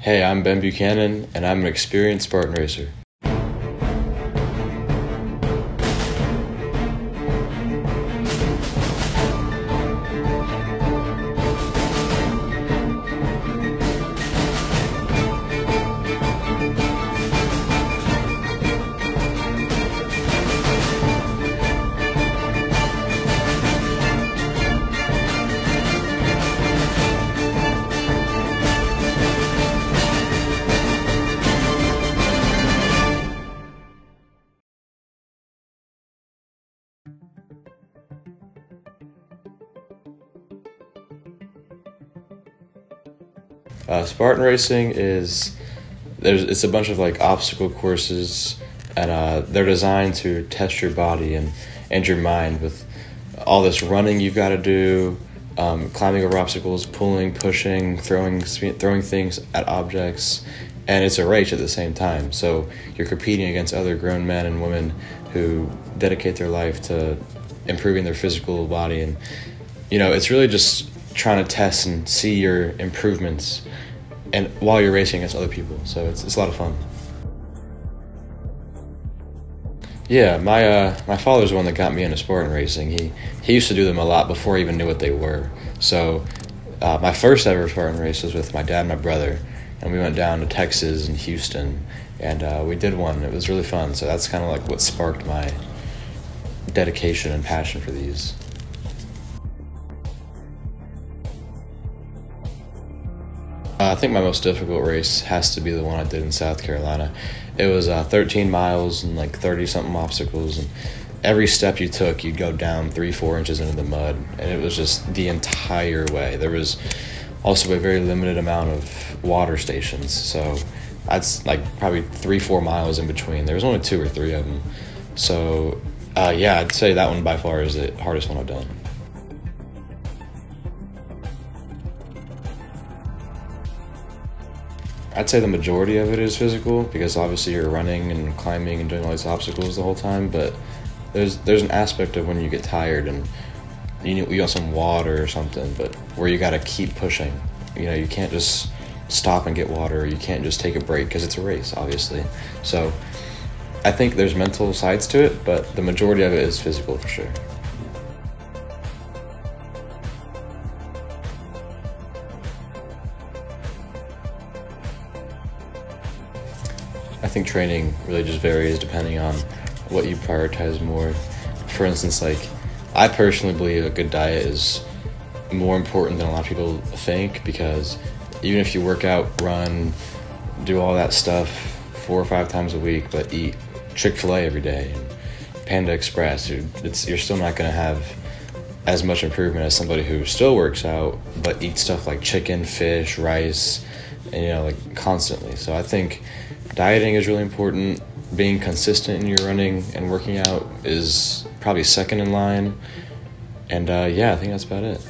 Hey, I'm Ben Buchanan, and I'm an experienced Spartan racer. Spartan racing it's a bunch of like obstacle courses, and they're designed to test your body and your mind with all this running you've got to do, climbing over obstacles, pulling, pushing, throwing things at objects, and it's a race at the same time. So you're competing against other grown men and women who dedicate their life to improving their physical body, and it's really just trying to test and see your improvements and while you're racing against other people. So it's a lot of fun. Yeah, my father's the one that got me into Spartan racing. He used to do them a lot before I even knew what they were. So my first ever Spartan race was with my dad and my brother, and we went down to Texas and Houston, and we did one. It was really fun. So that's kind of like what sparked my dedication and passion for these. I think my most difficult race has to be the one I did in South Carolina. It was 13 miles and like 30-something obstacles, and every step you took, you'd go down 3-4 inches into the mud, and it was just the entire way. There was also a very limited amount of water stations, so that's like probably 3-4 miles in between. There was only 2 or 3 of them. So yeah, I'd say that one by far is the hardest one I've done. I'd say the majority of it is physical, because obviously you're running and climbing and doing all these obstacles the whole time, but there's an aspect of when you get tired and you want some water or something, but where you got to keep pushing. You can't just stop and get water, or you can't just take a break, because it's a race, obviously. So I think there's mental sides to it, but the majority of it is physical for sure. I think training really just varies depending on what you prioritize more. For instance, like, I personally believe a good diet is more important than a lot of people think, because even if you work out, run, do all that stuff 4 or 5 times a week, but eat Chick-fil-A every day and Panda Express, you're still not going to have as much improvement as somebody who still works out but eats stuff like chicken, fish, rice, and like constantly. So I think dieting is really important. Being consistent in your running and working out is probably second in line. And yeah, I think that's about it.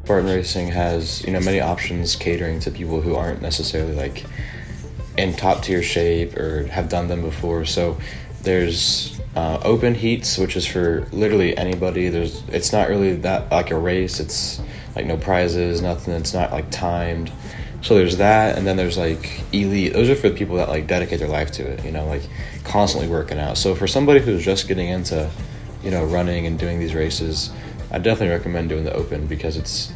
Spartan racing has, many options catering to people who aren't necessarily like in top tier shape or have done them before. So there's open heats, which is for literally anybody. It's not really that like a race. It's like no prizes, nothing. It's not like timed. So there's that, and then there's like elite. Those are for the people that like dedicate their life to it, like constantly working out. So for somebody who's just getting into, running and doing these races, I definitely recommend doing the open, because it's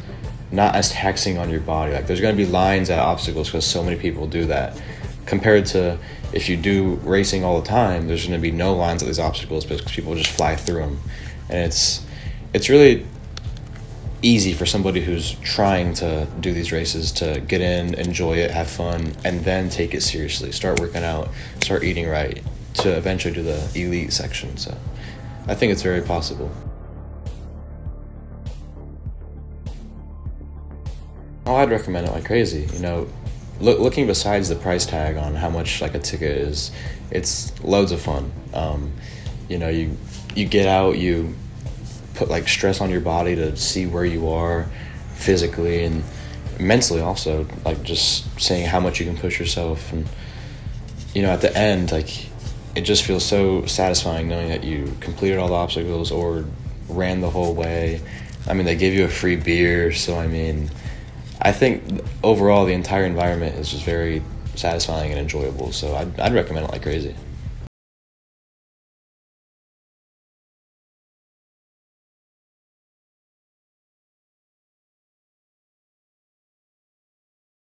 not as taxing on your body. Like, there's going to be lines at obstacles because so many people do that, compared to if you do racing all the time, there's going to be no lines at these obstacles because people just fly through them. And it's really easy for somebody who's trying to do these races to get in, enjoy it, have fun, and then take it seriously. Start working out, start eating right, to eventually do the elite section. So I think it's very possible. Oh, I'd recommend it like crazy. Looking besides the price tag on how much like a ticket is, it's loads of fun. You get out, you put like stress on your body to see where you are physically and mentally also, like just seeing how much you can push yourself. And at the end, like, it just feels so satisfying knowing that you completed all the obstacles or ran the whole way, I mean, they give you a free beer, so I mean, I think overall the entire environment is just very satisfying and enjoyable. So I'd recommend it like crazy.